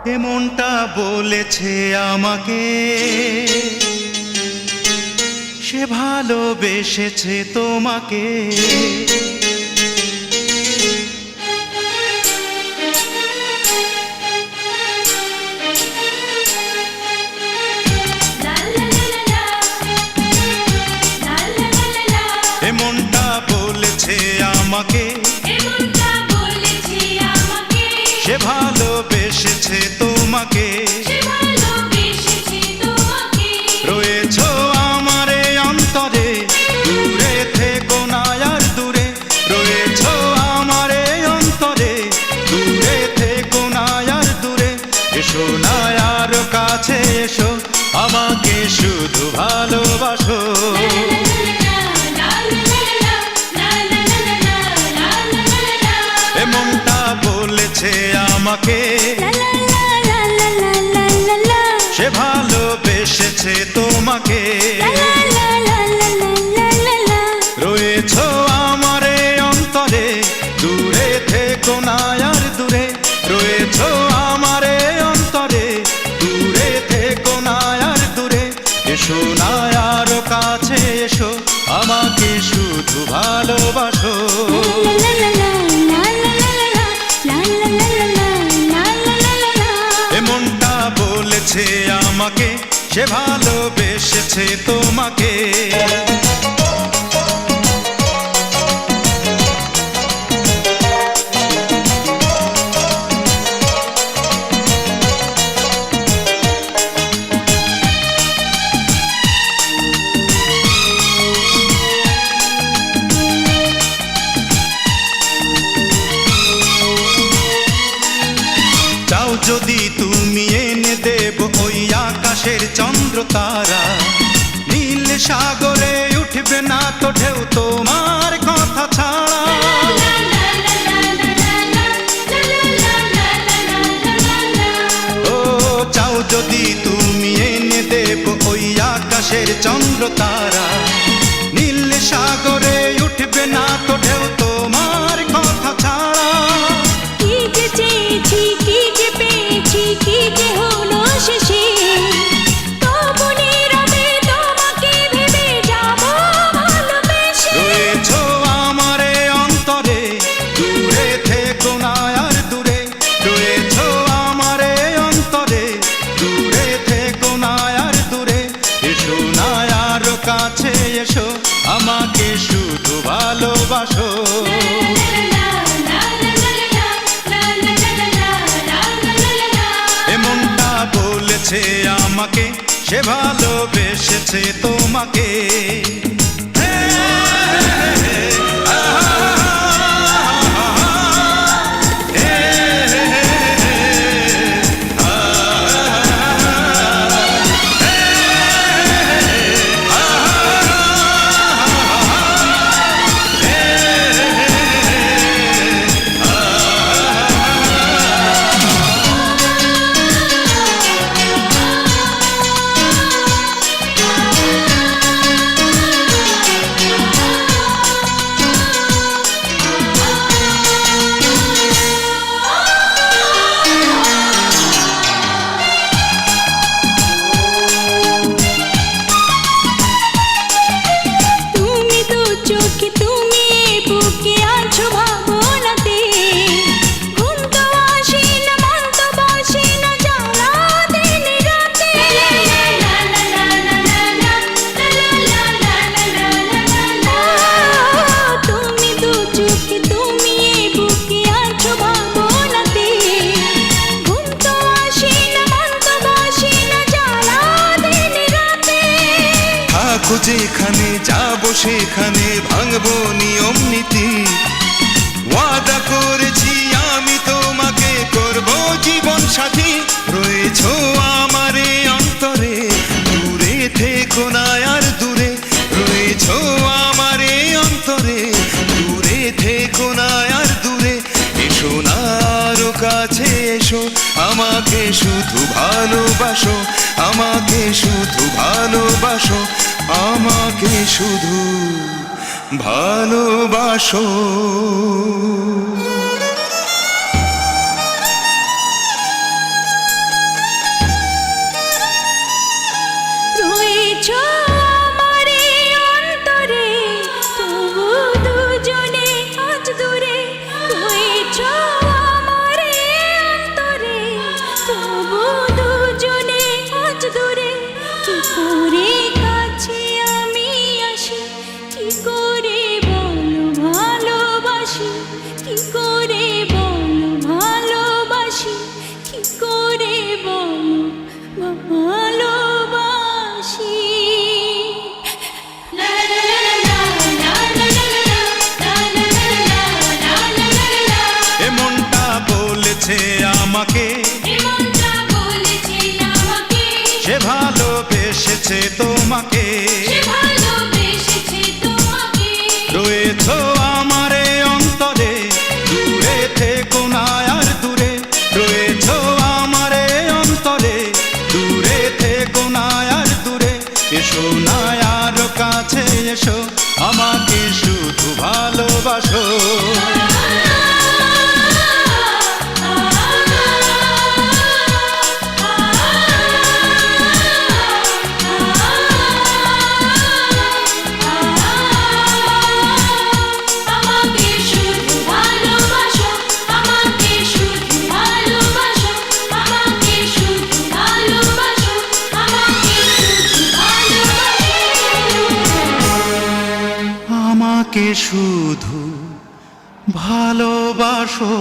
এমনটা বলেছে আমাকে, সে ভালোবেসেছে তোমাকে। এমনটা বলেছে আমাকে, সে ভালোবেসেছে তোমাকে। রয়েছো আমারে অন্তরে, দূরে থেকো না আর দূরে। রয়েছো আমারে অন্তরে, দূরে থেকো না আর দূরে। এসো না আর কাছে এসো, আমাকে শুধু ভালোবাসো। এমনটা বলেছে আমাকে, সে ভালোবেসেছে তোমাকে। রয়েছো আমারে অন্তরে, দূরে থেকো না আর দূরে। রয়েছো আমারে অন্তরে, দূরে থেকো না আর দূরে। এসো না আর কাছে এসো, আমাকে শুধু ভালোবাসো। এমনটা বলেছে আমাকে, সে ভালোবেসেছে তোমাকে। যদি তুমি এনে দেব ওই আকাশের চন্দ্র তারা, নীল সাগরে উঠবে না তো ঢেউ তোমার কথা ছাড়া। ও চাও যদি তুমি এনে দেব ওই আকাশের চন্দ্র তারা, নীল সাগরে উঠবে না তো ঢেউ তোমার কথা ছাড়া। কি যে হলো শেষে, তবু নীরবে তোমাকে ভেবে যাব ভালোবেসে। রয়েছো আমারে অন্তরে, দূরে থেকো না আর দূরে। রয়েছো আমারে অন্তরে, দূরে থেকো না আর দূরে। এসো না আর কাছে এসো, আমাকে শুধু ভালোবাসো। এমনটা বলেছে আমাকে, সে ভালোবেসেছে তোমাকে। যেখানে যাবো সেখানে ভাঙবো নিয়ম নীতি। ওয়াদা করেছি আমি তোমাকে করব জীবন সাথী। রয়েছো আমারে অন্তরে, দূরে থেকো না আর দূরে। রয়েছো আমারে অন্তরে, দূরে থেকো না আর দূরে। এসো না আরো কাছে এসো, আমাকে শুধু ভালোবাসো। আমাকে শুধু ভালোবাসো, আমাকে শুধু ভালোবাসো। আমাকে, এ মনটা বলেছে আমাকে, সে ভালোবেসেছে তোমাকে। সে ভালোবেসেছে তোমাকে। রয়েছো আমারে অন্তরে, দূরে থেকো না আর দূরে। রয়েছো আমারে অন্তরে, দূরে থেকো না আর দূরে। এসো না আর কাছে এসো, আমাকে শুধু ভালোবাসো। আমাকে শুধু ভালোবাসো, আমাকে শুধু ভালোবাসো, আমাকে শুধু ভালোবাসো, আমাকে শুধু ভালোবাসো। আমাকে শুধু ভালোবাসো।